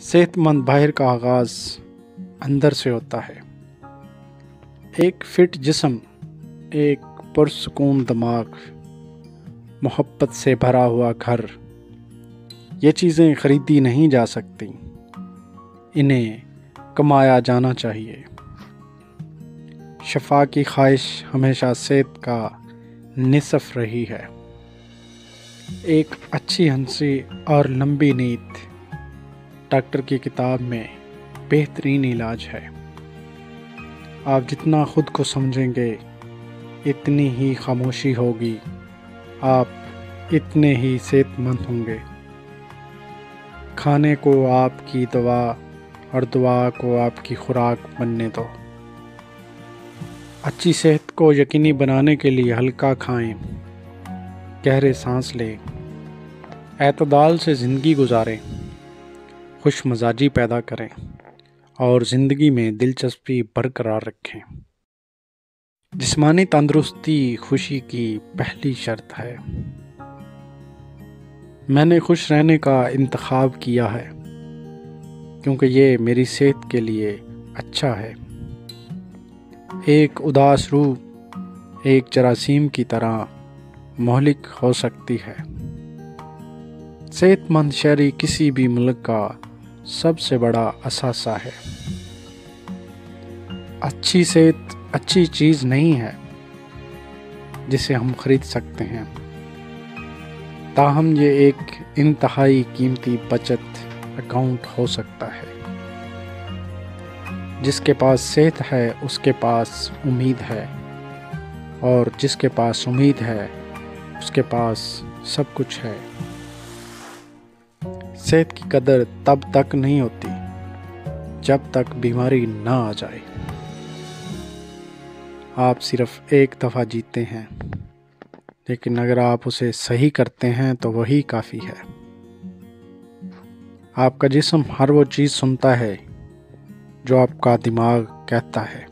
صحت مند باہر کا آغاز اندر سے ہوتا ہے۔ ایک فٹ جسم، ایک پرسکون دماغ، محبت سے بھرا ہوا گھر، یہ چیزیں خریدی نہیں جا سکتی، انہیں کمایا جانا چاہیے۔ شفا کی خواہش ہمیشہ صحت کا نصف رہی ہے۔ ایک اچھی ہنسی اور لمبی نیند ڈاکٹر کی کتاب میں بہترین علاج ہے۔ آپ جتنا خود کو سمجھیں گے اتنی ہی خاموشی ہوگی، آپ اتنے ہی صحت مند ہوں گے۔ کھانے کو آپ کی دوا اور دعا کو آپ کی خوراک بننے دو۔ اچھی صحت کو یقینی بنانے کے لیے ہلکا کھائیں، گہرے سانس لیں، اعتدال سے زندگی گزاریں، خوش مزاجی پیدا کریں اور زندگی میں دلچسپی برقرار رکھیں۔ جسمانی تندرستی خوشی کی پہلی شرط ہے۔ میں نے خوش رہنے کا انتخاب کیا ہے کیونکہ یہ میری صحت کے لیے اچھا ہے۔ ایک اداس روح ایک جراثیم کی طرح مہلک ہو سکتی ہے۔ صحت مند شہری کسی بھی ملک کا سب سے بڑا اثاثہ ہے۔ اچھی صحت اچھی چیز نہیں ہے جسے ہم خرید سکتے ہیں، تاہم یہ ایک انتہائی قیمتی بچت اکاؤنٹ ہو سکتا ہے۔ جس کے پاس صحت ہے اس کے پاس امید ہے، اور جس کے پاس امید ہے اس کے پاس سب کچھ ہے۔ صحت کی قدر تب تک نہیں ہوتی جب تک بیماری نہ آ جائے۔ آپ صرف ایک دفعہ جیتے ہیں، لیکن اگر آپ اسے صحیح کرتے ہیں تو وہی کافی ہے۔ آپ کا جسم ہر وہ چیز سنتا ہے جو آپ کا دماغ کہتا ہے۔